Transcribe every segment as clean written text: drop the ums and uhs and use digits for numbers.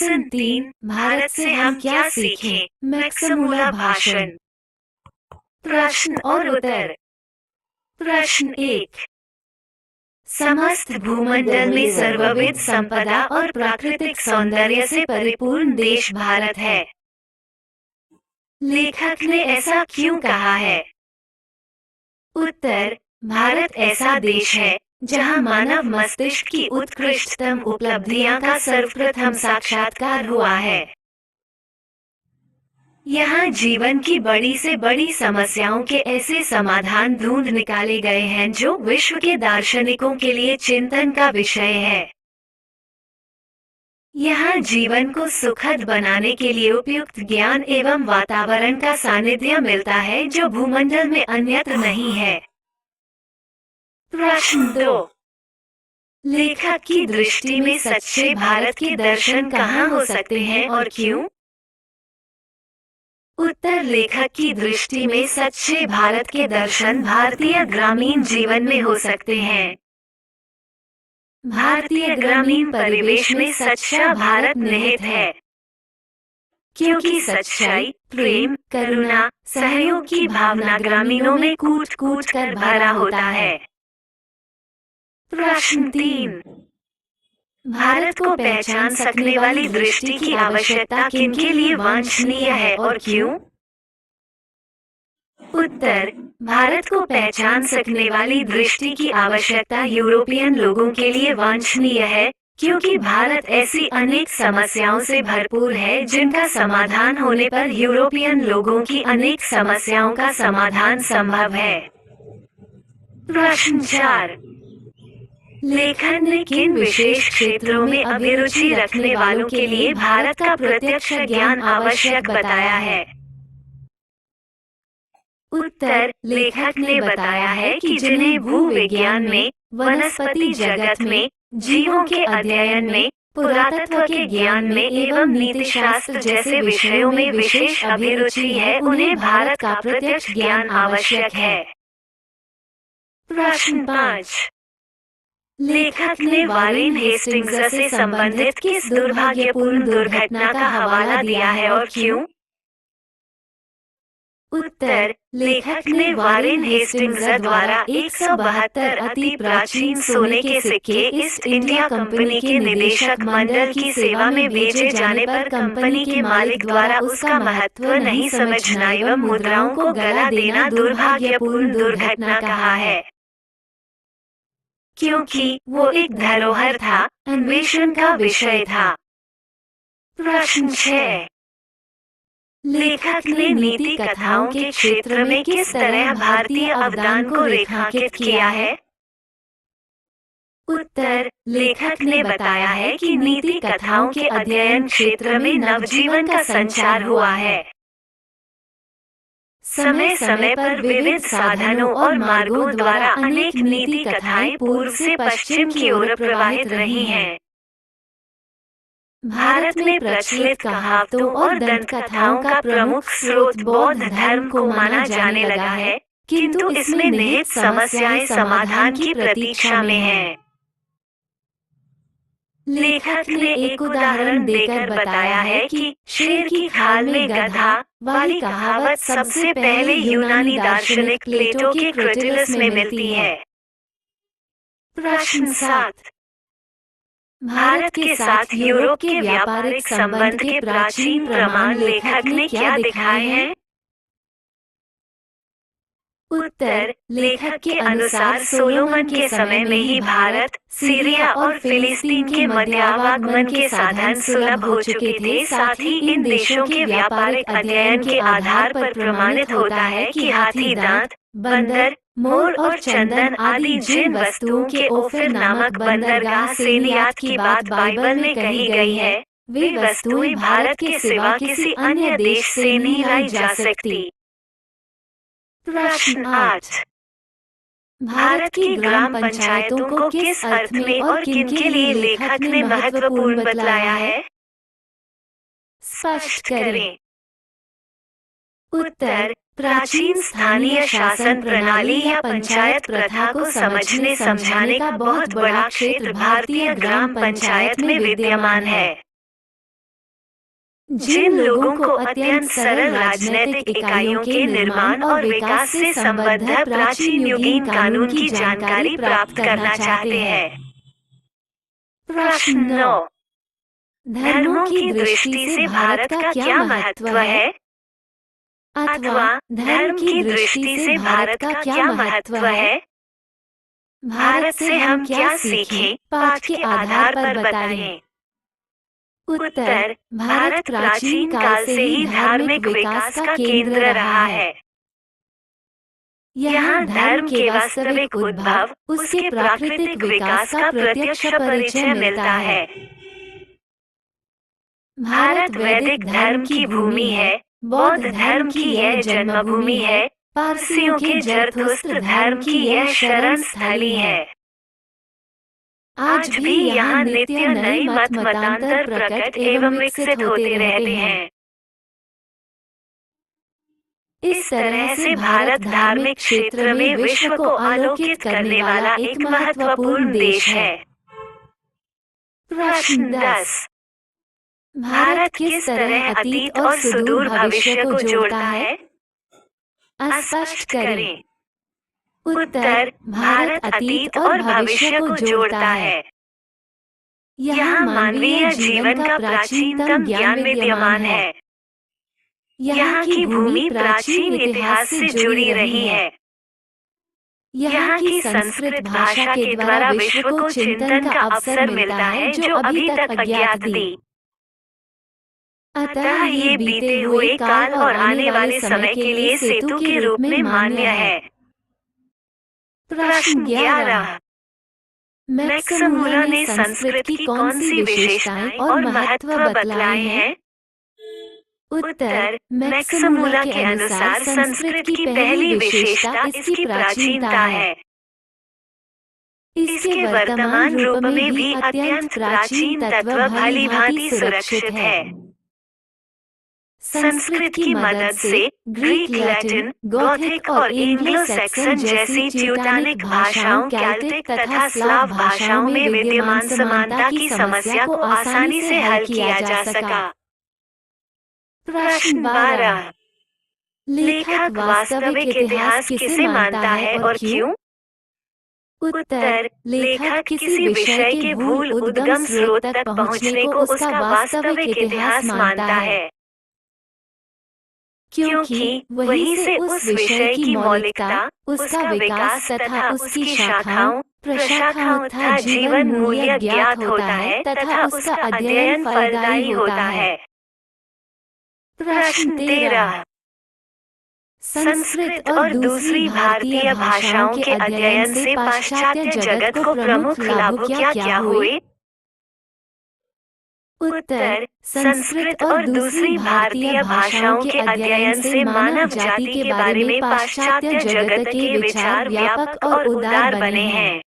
Lesson 3 Bharat से हम क्या सीखें? मैक्समूला भाषण। प्रश्न और उत्तर। प्रश्न 1। समस्त भूमंडल में सर्वविध संपदा और प्राकृतिक सौंदर्य से परिपूर्ण देश भारत है। लेखक ने ऐसा क्यों कहा है? उत्तर। भारत ऐसा देश है जहां मानव मस्तिष्क की उत्कृष्टतम उपलब्धियां का सर्वप्रथम साक्षात्कार हुआ है। यहाँ जीवन की बड़ी से बड़ी समस्याओं के ऐसे समाधान ढूंढ निकाले गए हैं जो विश्व के दार्शनिकों के लिए चिंतन का विषय है। यहाँ जीवन को सुखद बनाने के लिए उपयुक्त ज्ञान एवं वातावरण का सानिध्य मिलता है जो भूमंडल में अन्यत्र नहीं है। प्रश्न 2। लेखक की दृष्टि में सच्चे भारत के दर्शन कहाँ हो सकते हैं और क्यों? उत्तर। लेखक की दृष्टि में सच्चे भारत के दर्शन भारतीय ग्रामीण जीवन में हो सकते हैं। भारतीय ग्रामीण परिवेश में सच्चा भारत निहित है, क्योंकि सच्चाई, प्रेम, करुणा, सहयोग की भावना ग्रामीणों में कूट कूट कर भरा होता है। प्रश्न 3। भारत को पहचान सकने वाली दृष्टि की आवश्यकता किनके लिए वांछनीय है और क्यों? उत्तर। भारत को पहचान सकने वाली दृष्टि की आवश्यकता यूरोपियन लोगों के लिए वांछनीय है, क्योंकि भारत ऐसी अनेक समस्याओं से भरपूर है जिनका समाधान होने पर यूरोपियन लोगों की अनेक समस्याओं का समाधान संभव है। प्रश्न 4। लेखन ने किन विशेष क्षेत्रों में अभिरुचि रखने वालों के लिए भारत का प्रत्यक्ष ज्ञान आवश्यक बताया है? उत्तर। लेखक ने बताया है कि जिन्हें भूविज्ञान में, वनस्पति जगत में, जीवों के अध्ययन में, पुरातत्व के ज्ञान में एवं नीतिशास्त्र जैसे विषयों में विशेष अभिरुचि है, उन्हें भारत का प्रत्यक्ष ज्ञान आवश्यक है। प्रश्न 5। लेखक ने वारेन हेस्टिंग्स से संबंधित किस दुर्भाग्यपूर्ण दुर्घटना का हवाला दिया है और क्यों? उत्तर। लेखक ने वारेन हेस्टिंग्स द्वारा 172 अति प्राचीन सोने के सिक्के ईस्ट इंडिया कंपनी के निदेशक मंडल की सेवा में भेजे जाने पर कंपनी के मालिक द्वारा उसका महत्व नहीं समझना एवं मुद्राओं को गला देना दुर्भाग्यपूर्ण दुर्घटना कहा है, क्योंकि वो एक धरोहर था, अन्वेषण का विषय था। प्रश्न 6। लेखक ने नीति कथाओं के क्षेत्र में किस तरह भारतीय अवदान को रेखांकित किया है? उत्तर। लेखक ने बताया है कि नीति कथाओं के अध्ययन क्षेत्र में नवजीवन का संचार हुआ है। समय समय पर विविध साधनों और मार्गों द्वारा अनेक नीति कथाएं पूर्व से पश्चिम की ओर प्रवाहित रही हैं। भारत में प्रचलित कहावतों और दंत कथाओं का प्रमुख स्रोत बौद्ध धर्म को माना जाने लगा है, किंतु इसमें निहित समस्याएं समाधान की प्रतीक्षा में हैं। लेखक ने एक उदाहरण देकर बताया है कि शेर की खाल में गधा वाली कहावत सबसे पहले यूनानी दार्शनिक प्लेटो के क्रिटिलिस में मिलती है। प्रश्न 7। भारत के साथ यूरोप के व्यापारिक संबंध के प्राचीन प्रमाण लेखक ने क्या दिखाए हैं? उत्तर। लेखक के अनुसार सोलोमन के समय में ही भारत, सीरिया और फिलिस्तीन के मध्यावागमन के साधन सुलभ हो चुके थे। साथ ही इन देशों के व्यापारिक अध्ययन के आधार पर प्रमाणित होता है कि हाथी दांत, बंदर, मोर और चंदन आदि जिन वस्तुओं के ओफिर नामक बंदरगाह से निर्यात की बात बाइबल में कही गई है, वे वस्तुएं भारत के सिवा किसी अन्य देश से नहीं लाई जा सकती। प्रश्न 8। भारत की ग्राम पंचायतों को किस अर्थ में और किनके लिए लेखक ने महत्वपूर्ण बतलाया है? स्पष्ट करें। उत्तर। प्राचीन स्थानीय शासन प्रणाली या पंचायत प्रथा को समझने समझाने का बहुत बड़ा क्षेत्र भारतीय ग्राम पंचायत में विद्यमान है। जिन लोगों को अत्यंत सरल राजनैतिक इकाइयों के निर्माण और विकास से संबद्ध प्राचीन युगीन कानून की जानकारी प्राप्त करना चाहते हैं। प्रश्न 9। धर्मों की दृष्टि से भारत का क्या महत्व है? अथवा धर्म की दृष्टि से भारत का क्या महत्व है? भारत से हम क्या सीखें? पाठ के आधार पर बताएं। उत्तर: भारत प्राचीन काल से ही धार्मिक विकास का केंद्र रहा है। यहाँ धर्म के वास्तविक उद्भव, उसके प्राकृतिक विकास का प्रत्यक्ष परिचय मिलता है। भारत वैदिक धर्म की भूमि है, बौद्ध धर्म की यह जन्मभूमि है, पारसियों के जरथुस्त्र धर्म की यह शरण स्थली है। आज भी यहाँ नित्य नए मत मतांतर प्रकट एवं विकसित होते रहते हैं। इस तरह से भारत धार्मिक क्षेत्र में विश्व को आलोकित करने वाला एक महत्वपूर्ण देश है। प्रश्न 10। भारत किस तरह अतीत और सुदूर भविष्य को जोड़ता है? स्पष्ट करें। उत्तर: भारत अतीत और भविष्य को जोड़ता है। यहाँ मानवीय जीवन का प्राचीनतम ज्ञान विद्यमान है। यहाँ की भूमि प्राचीन इतिहास से जुड़ी रही है। यहाँ की संस्कृत भाषा के द्वारा विश्व को चिंतन का अवसर मिलता है जो अभी तक अज्ञात थी। अतः ये बीते हुए काल और आने वाले समय के लिए सेतु के रूप में मान्य है। प्रश्न 11। मैक्समूलर ने संस्कृत की कौन सी विशेषताएं और महत्व बतलाए हैं? उत्तर: मैक्समूलर के अनुसार संस्कृत की पहली विशेषता इसकी प्राचीनता है। इसके वर्तमान रूप में भी अत्यंत प्राचीन तत्व भली भांति सुरक्षित है। संस्कृत की मदद से ग्रीक, लैटिन, गोथिक और एंग्लो सैक्सन जैसी ट्यूटानिक भाषाओं, केल्टिक तथा स्लाव भाषाओं में विद्यमान समानता की समस्या को आसानी से हल किया जा सका। प्रश्न 12। लेखक वास्तविक इतिहास किसे मानता है और क्यों? उत्तर: लेखक किसी विषय के मूल उद्गम स्रोत तक पहुँचने को उसका वास्तविक इतिहास मानता है, क्योंकि वहीं से उस विषय की मौलिकता, उसका विकास तथा उसकी शाखाओं, प्रशाखाओं तथा जीवन मूल्य ज्ञात होता है तथा उसका अध्ययन फलदायी होता है। प्रश्न 13। संस्कृत और दूसरी भारतीय भाषाओं के अध्ययन से पाश्चात्य जगत को प्रमुख लाभ क्या हुए? उत्तर: संस्कृत और दूसरी भारतीय भाषाओं के अध्ययन से मानव जाति के बारे में पाश्चात्य जगत के विचार व्यापक और उदार बने हैं।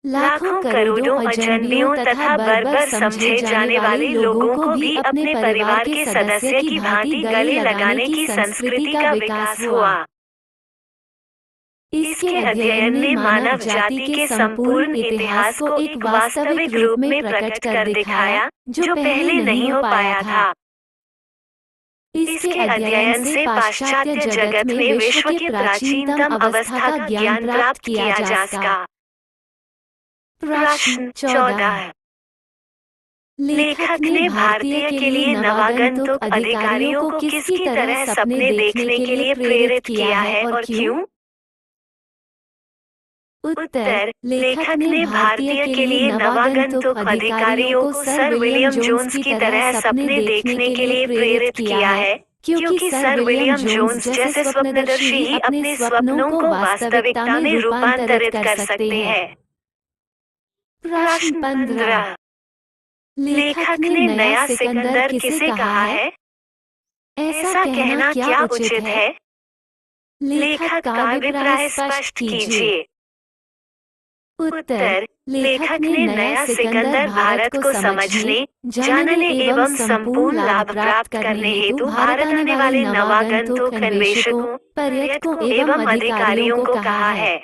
लाखों करोड़ों अजनबियों तथा बर्बर समझे जाने वाले लोगों को भी अपने परिवार के सदस्य की भांति गले लगाने की संस्कृति का विकास हुआ। इसके अध्ययन ने मानव जाति के संपूर्ण इतिहास को एक वास्तविक रूप में प्रकट कर दिखाया, जो पहले नहीं हो पाया था। इसके अध्ययन से पाश्चात्य जगत में विश्व के प्राचीनतम अवस्था का ज्ञान प्राप्त किया जा सका। प्रश्न 14। लेखक ने भारतीय के लिए नवागंतुक अधिकारियों को किसकी तरह सपने देखने के लिए प्रेरित किया है और क्यों? उत्तर: लेखक ने भारतीय के लिए नवागंतुक अधिकारियों को सर विलियम जोन्स की तरह सपने देखने के लिए प्रेरित किया है, क्योंकि सर विलियम जोन्स जैसे स्वप्नदर्शी ही अपने स्वप्नों को वास्तविकता में रूपांतरित कर सकते हैं। प्रश्न 15। लेखक ने नया सिकंदर किसे कहा है? ऐसा कहना क्या उचित है? लेखक का अभिप्राय स्पष्ट कीजिए। उत्तर: लेखक ने नया सिकंदर भारत को समझने, जानने एवं संपूर्ण लाभ प्राप्त करने हेतु भारत आने वाले नवागंतुक अन्वेषकों, पर्यटकों एवं अधिकारियों को कहा है।